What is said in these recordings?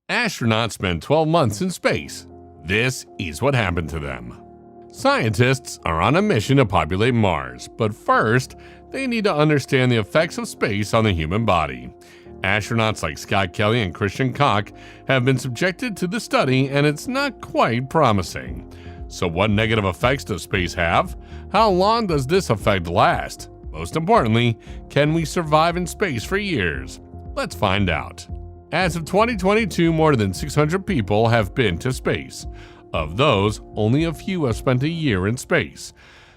Astronauts spend 12 months in space. This is what happened to them. Scientists are on a mission to populate Mars, but first, they need to understand the effects of space on the human body. Astronauts like Scott Kelly and Christian Koch have been subjected to the study, and it's not quite promising. So what negative effects does space have? How long does this effect last? Most importantly, can we survive in space for years? Let's find out. As of 2022, more than 600 people have been to space. Of those, only a few have spent a year in space.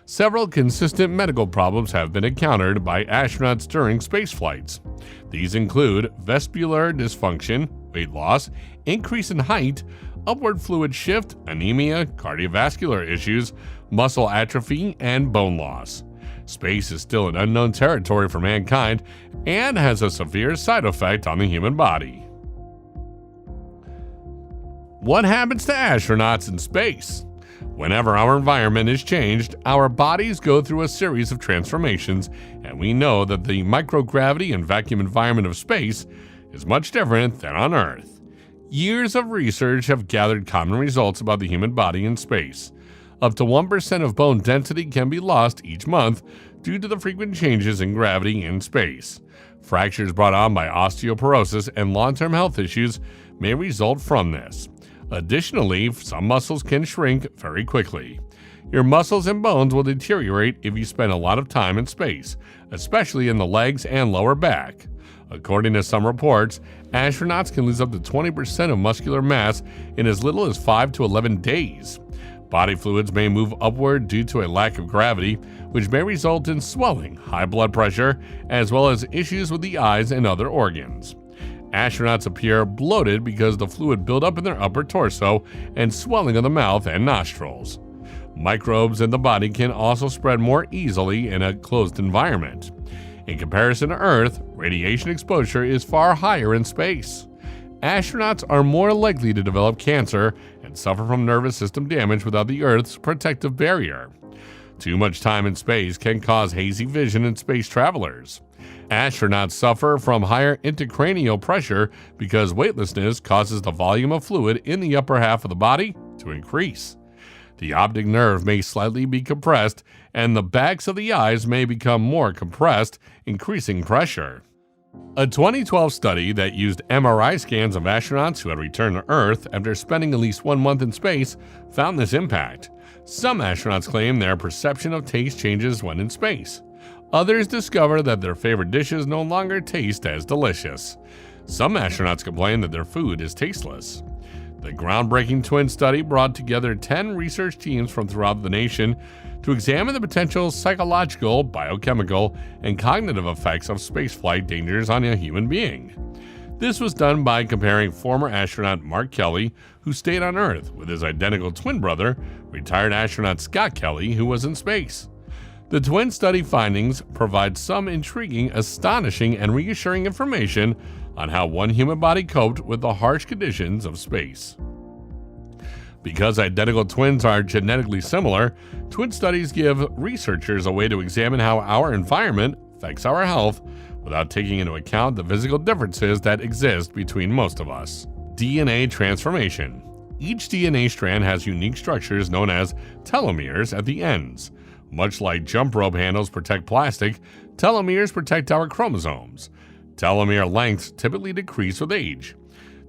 Several consistent medical problems have been encountered by astronauts during space flights. These include vestibular dysfunction, weight loss, increase in height, upward fluid shift, anemia, cardiovascular issues, muscle atrophy, and bone loss. Space is still an unknown territory for mankind and has a severe side effect on the human body. What happens to astronauts in space? Whenever our environment is changed, our bodies go through a series of transformations, and we know that the microgravity and vacuum environment of space is much different than on Earth. Years of research have gathered common results about the human body in space. Up to 1% of bone density can be lost each month due to the frequent changes in gravity in space. Fractures brought on by osteoporosis and long-term health issues may result from this. Additionally, some muscles can shrink very quickly. Your muscles and bones will deteriorate if you spend a lot of time in space, especially in the legs and lower back. According to some reports, astronauts can lose up to 20% of muscular mass in as little as 5 to 11 days. Body fluids may move upward due to a lack of gravity, which may result in swelling, high blood pressure, as well as issues with the eyes and other organs. Astronauts appear bloated because the fluid buildup in their upper torso and swelling of the mouth and nostrils. Microbes in the body can also spread more easily in a closed environment. In comparison to Earth, radiation exposure is far higher in space. Astronauts are more likely to develop cancer and suffer from nervous system damage without the Earth's protective barrier. Too much time in space can cause hazy vision in space travelers. Astronauts suffer from higher intracranial pressure because weightlessness causes the volume of fluid in the upper half of the body to increase. The optic nerve may slightly be compressed, and the backs of the eyes may become more compressed, increasing pressure. A 2012 study that used MRI scans of astronauts who had returned to Earth after spending at least 1 month in space found this impact. Some astronauts claim their perception of taste changes when in space. Others discover that their favorite dishes no longer taste as delicious. Some astronauts complain that their food is tasteless. The groundbreaking twin study brought together 10 research teams from throughout the nation to examine the potential psychological, biochemical, and cognitive effects of spaceflight dangers on a human being. This was done by comparing former astronaut Mark Kelly, who stayed on Earth, with his identical twin brother, retired astronaut Scott Kelly, who was in space. The twin study findings provide some intriguing, astonishing, and reassuring information on how one human body coped with the harsh conditions of space. Because identical twins are genetically similar, twin studies give researchers a way to examine how our environment affects our health without taking into account the physical differences that exist between most of us. DNA transformation. Each DNA strand has unique structures known as telomeres at the ends. Much like jump rope handles protect plastic, telomeres protect our chromosomes. Telomere lengths typically decrease with age.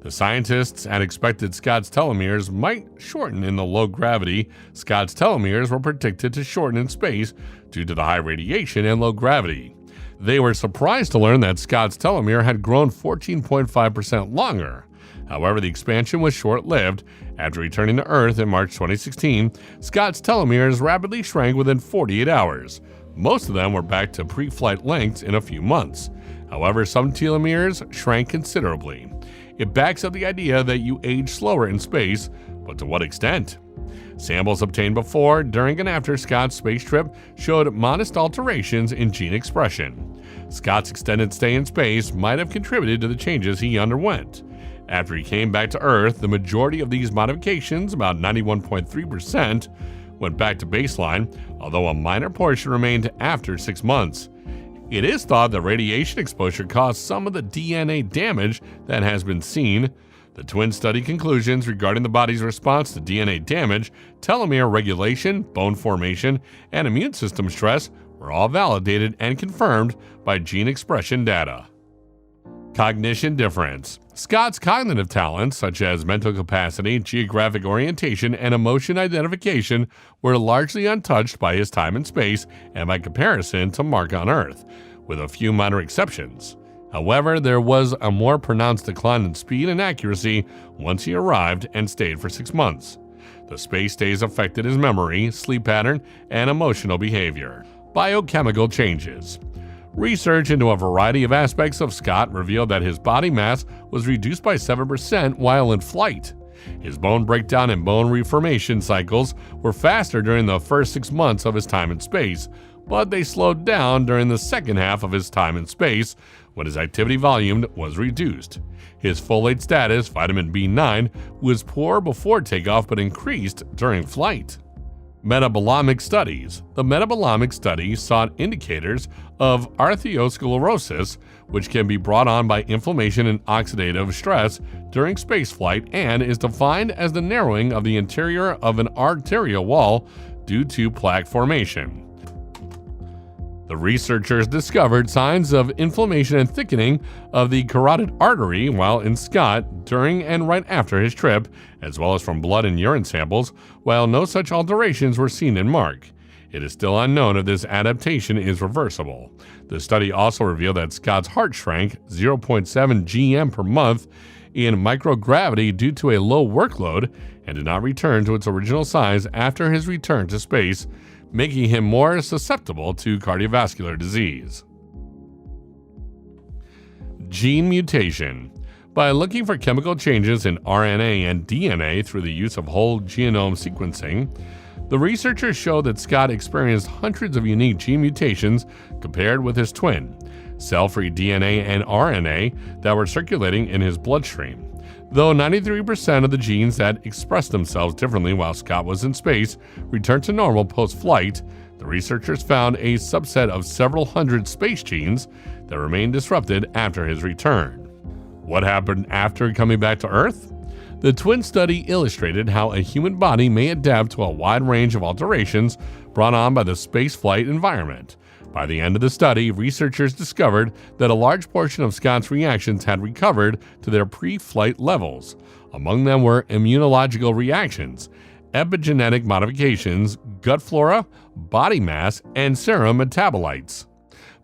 The scientists had expected Scott's telomeres might shorten in the low gravity. Scott's telomeres were predicted to shorten in space due to the high radiation and low gravity. They were surprised to learn that Scott's telomere had grown 14.5% longer. However, the expansion was short-lived. After returning to Earth in March 2016, Scott's telomeres rapidly shrank within 48 hours. Most of them were back to pre-flight lengths in a few months. However, some telomeres shrank considerably. It backs up the idea that you age slower in space, but to what extent? Samples obtained before, during, and after Scott's space trip showed modest alterations in gene expression. Scott's extended stay in space might have contributed to the changes he underwent. After he came back to Earth, the majority of these modifications, about 91.3%, went back to baseline, although a minor portion remained after 6 months. It is thought that radiation exposure caused some of the DNA damage that has been seen. The twin study conclusions regarding the body's response to DNA damage, telomere regulation, bone formation, and immune system stress were all validated and confirmed by gene expression data. Cognition difference. Scott's cognitive talents, such as mental capacity, geographic orientation, and emotion identification, were largely untouched by his time in space and by comparison to Mark on Earth, with a few minor exceptions. However, there was a more pronounced decline in speed and accuracy once he arrived and stayed for 6 months. The space stays affected his memory, sleep pattern, and emotional behavior. Biochemical changes. Research into a variety of aspects of Scott revealed that his body mass was reduced by 7% while in flight. His bone breakdown and bone reformation cycles were faster during the first 6 months of his time in space, but they slowed down during the second half of his time in space when his activity volume was reduced. His folate status, vitamin B9, was poor before takeoff but increased during flight. Metabolomic studies. The metabolomic study sought indicators of arteriosclerosis, which can be brought on by inflammation and oxidative stress during spaceflight and is defined as the narrowing of the interior of an arterial wall due to plaque formation. The researchers discovered signs of inflammation and thickening of the carotid artery while in Scott during and right after his trip, as well as from blood and urine samples, while no such alterations were seen in Mark. It is still unknown if this adaptation is reversible. The study also revealed that Scott's heart shrank 0.7 gm per month in microgravity due to a low workload and did not return to its original size after his return to space, making him more susceptible to cardiovascular disease. Gene mutation. By looking for chemical changes in RNA and DNA through the use of whole genome sequencing, the researchers showed that Scott experienced hundreds of unique gene mutations compared with his twin, cell-free DNA and RNA that were circulating in his bloodstream. Though 93% of the genes that expressed themselves differently while Scott was in space returned to normal post-flight, the researchers found a subset of several hundred space genes that remained disrupted after his return. What happened after coming back to Earth? The twin study illustrated how a human body may adapt to a wide range of alterations brought on by the spaceflight environment. By the end of the study, researchers discovered that a large portion of Scott's reactions had recovered to their pre-flight levels. Among them were immunological reactions, epigenetic modifications, gut flora, body mass, and serum metabolites.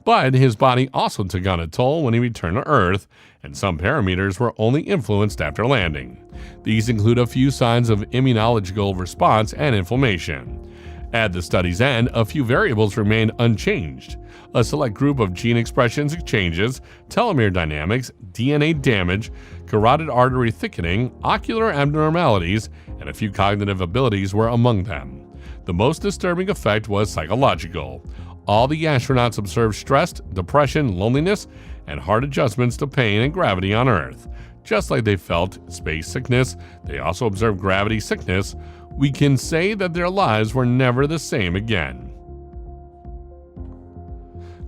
But his body also took on a toll when he returned to Earth, and some parameters were only influenced after landing. These include a few signs of immunological response and inflammation. At the study's end, a few variables remained unchanged. A select group of gene expressions changes, telomere dynamics, DNA damage, carotid artery thickening, ocular abnormalities, and a few cognitive abilities were among them. The most disturbing effect was psychological. All the astronauts observed stress, depression, loneliness, and hard adjustments to pain and gravity on Earth. Just like they felt space sickness, they also observed gravity sickness. We can say that their lives were never the same again.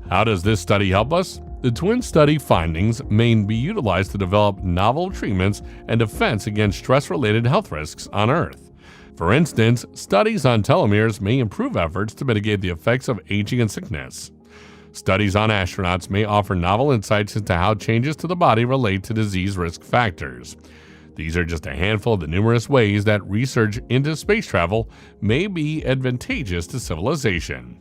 How does this study help us? The twin study findings may be utilized to develop novel treatments and defense against stress-related health risks on Earth. For instance, studies on telomeres may improve efforts to mitigate the effects of aging and sickness. Studies on astronauts may offer novel insights into how changes to the body relate to disease risk factors. These are just a handful of the numerous ways that research into space travel may be advantageous to civilization.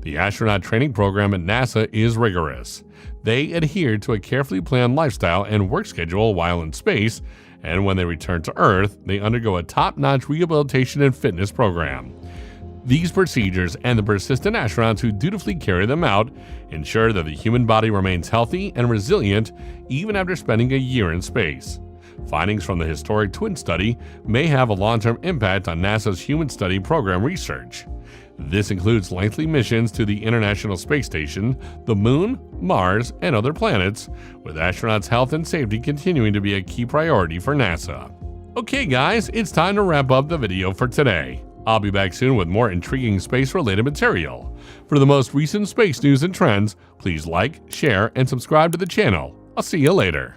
The astronaut training program at NASA is rigorous. They adhere to a carefully planned lifestyle and work schedule while in space, and when they return to Earth, they undergo a top-notch rehabilitation and fitness program. These procedures and the persistent astronauts who dutifully carry them out ensure that the human body remains healthy and resilient even after spending a year in space. Findings from the historic twin study may have a long-term impact on NASA's human study program research. This includes lengthy missions to the International Space Station, the Moon, Mars, and other planets, with astronauts' health and safety continuing to be a key priority for NASA. Okay guys, it's time to wrap up the video for today. I'll be back soon with more intriguing space-related material. For the most recent space news and trends, please like, share, and subscribe to the channel. I'll see you later.